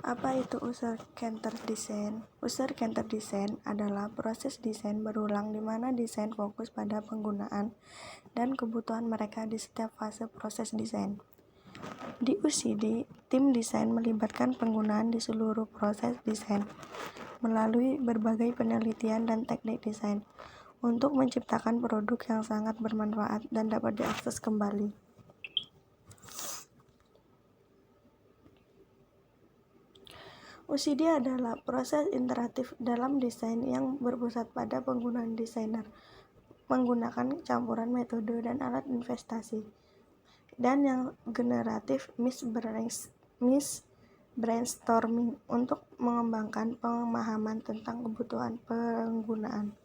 Apa itu user-centered design? User-centered design adalah proses desain berulang di mana desain fokus pada penggunaan dan kebutuhan mereka di setiap fase proses desain. Di UCD, tim desain melibatkan penggunaan di seluruh proses desain melalui berbagai penelitian dan teknik desain untuk menciptakan produk yang sangat bermanfaat dan dapat diakses kembali. UCD adalah proses iteratif dalam desain yang berpusat pada penggunaan desainer menggunakan campuran metode dan alat investasi, dan yang generatif brainstorming untuk mengembangkan pemahaman tentang kebutuhan penggunaan.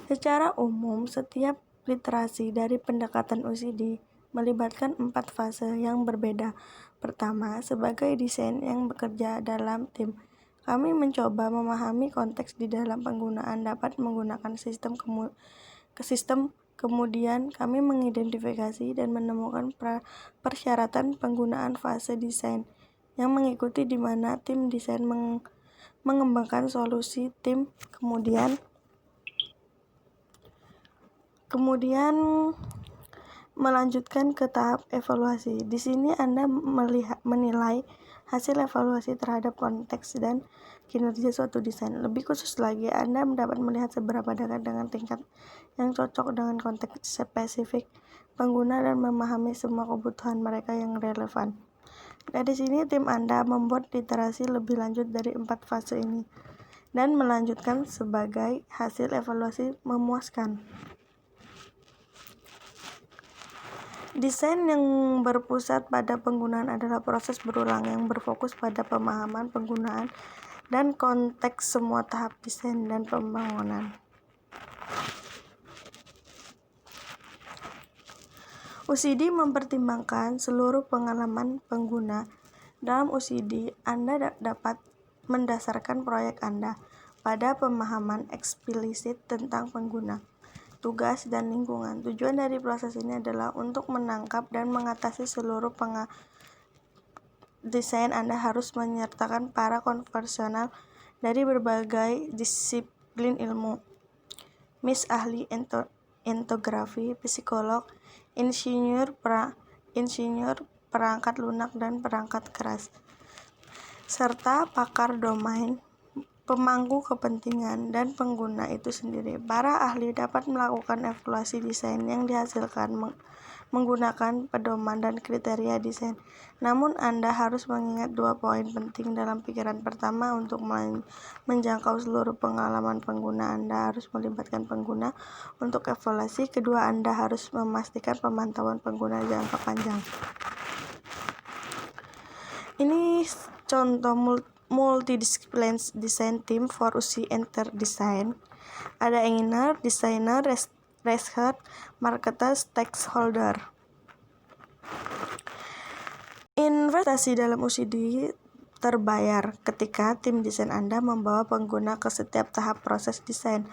Secara umum, setiap literasi dari pendekatan UCD melibatkan 4 fase yang berbeda. Pertama, sebagai desain yang bekerja dalam tim, kami mencoba memahami konteks di dalam penggunaan dapat menggunakan sistem, kemudian kami mengidentifikasi dan menemukan persyaratan penggunaan fase desain yang mengikuti di mana tim desain mengembangkan solusi tim, kemudian melanjutkan ke tahap evaluasi. Di sini Anda menilai hasil evaluasi terhadap konteks dan kinerja suatu desain. Lebih khusus lagi, Anda dapat melihat seberapa dekat dengan tingkat yang cocok dengan konteks spesifik pengguna dan memahami semua kebutuhan mereka yang relevan. Dari sini, tim Anda membuat literasi lebih lanjut dari 4 fase ini dan melanjutkan sebagai hasil evaluasi memuaskan. Desain yang berpusat pada penggunaan adalah proses berulang yang berfokus pada pemahaman penggunaan dan konteks semua tahap desain dan pembangunan. UCD mempertimbangkan seluruh pengalaman pengguna. Dalam UCD, Anda dapat mendasarkan proyek Anda pada pemahaman eksplisit tentang pengguna, tugas, dan lingkungan. Tujuan dari proses ini adalah untuk menangkap dan mengatasi seluruh desain. Anda harus menyertakan para profesional dari berbagai disiplin ilmu, ahli etnografi, psikolog, insinyur perangkat lunak dan perangkat keras, serta pakar domain, pemangku kepentingan, dan pengguna itu sendiri. Para ahli dapat melakukan evaluasi desain yang dihasilkan menggunakan pedoman dan kriteria desain. Namun Anda harus mengingat 2 poin penting dalam pikiran. Pertama, untuk menjangkau seluruh pengalaman pengguna, Anda harus melibatkan pengguna untuk evaluasi. Kedua, Anda harus memastikan pemantauan pengguna jangka panjang. Ini contoh multidisiplin design team for UCD design. Ada engineer, designer, researcher, marketer, stakeholder. Investasi dalam UCD terbayar ketika tim desain Anda membawa pengguna ke setiap tahap proses desain.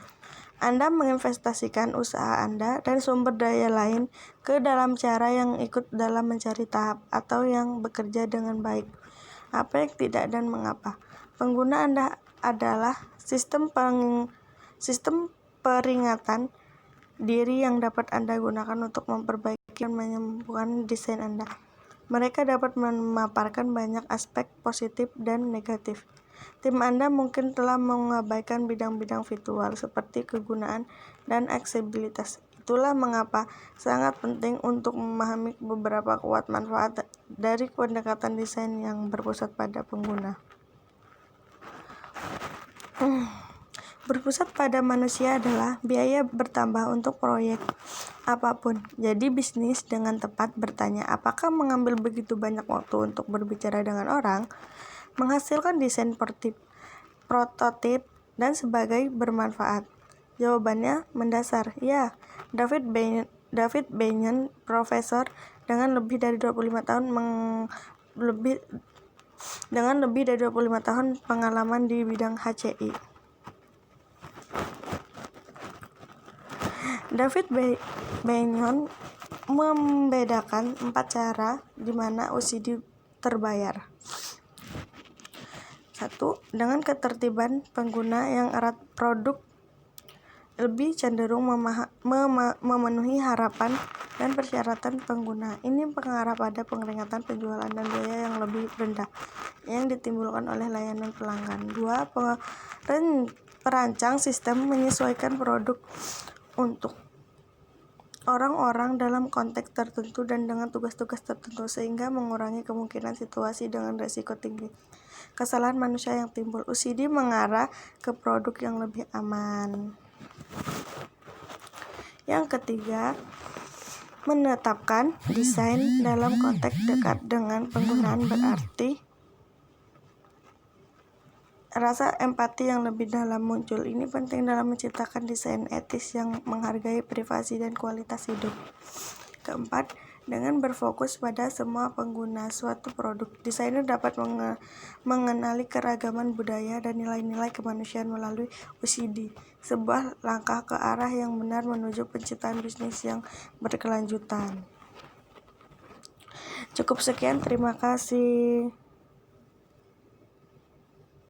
Anda menginvestasikan usaha Anda dan sumber daya lain ke dalam cara yang ikut dalam mencari tahap atau yang bekerja dengan baik, apa yang tidak, dan mengapa. Pengguna Anda adalah sistem peringatan diri yang dapat Anda gunakan untuk memperbaiki dan menyembuhkan desain Anda. Mereka dapat memaparkan banyak aspek positif dan negatif. Tim Anda mungkin telah mengabaikan bidang-bidang visual seperti kegunaan dan aksesibilitas. Itulah mengapa sangat penting untuk memahami beberapa kuat manfaat dari pendekatan desain yang berpusat pada pengguna. Berpusat pada manusia adalah biaya bertambah untuk proyek apapun. Jadi bisnis dengan tepat bertanya, apakah mengambil begitu banyak waktu untuk berbicara dengan orang, menghasilkan desain prototip, dan sebagai bermanfaat? Jawabannya mendasar, ya. David Benyon, profesor dengan lebih dari 25 tahun pengalaman di bidang HCI. David Benyon membedakan 4 cara di mana UCD terbayar. 1. Dengan ketertiban pengguna yang erat, produk lebih cenderung memenuhi harapan dan persyaratan pengguna. Ini mengarah pada peningkatan penjualan dan biaya yang lebih rendah yang ditimbulkan oleh layanan pelanggan. 2. Perancang sistem menyesuaikan produk untuk orang-orang dalam konteks tertentu dan dengan tugas-tugas tertentu, sehingga mengurangi kemungkinan situasi dengan risiko tinggi kesalahan manusia yang timbul. UCD mengarah ke produk yang lebih aman. Yang ketiga, menetapkan desain dalam konteks dekat dengan penggunaan, berarti rasa empati yang lebih dalam muncul. Ini penting dalam menciptakan desain etis yang menghargai privasi dan kualitas hidup. Keempat, dengan berfokus pada semua pengguna suatu produk, desainer dapat mengenali keragaman budaya dan nilai-nilai kemanusiaan melalui UCD, sebuah langkah ke arah yang benar menuju penciptaan bisnis yang berkelanjutan. Cukup sekian, terima kasih.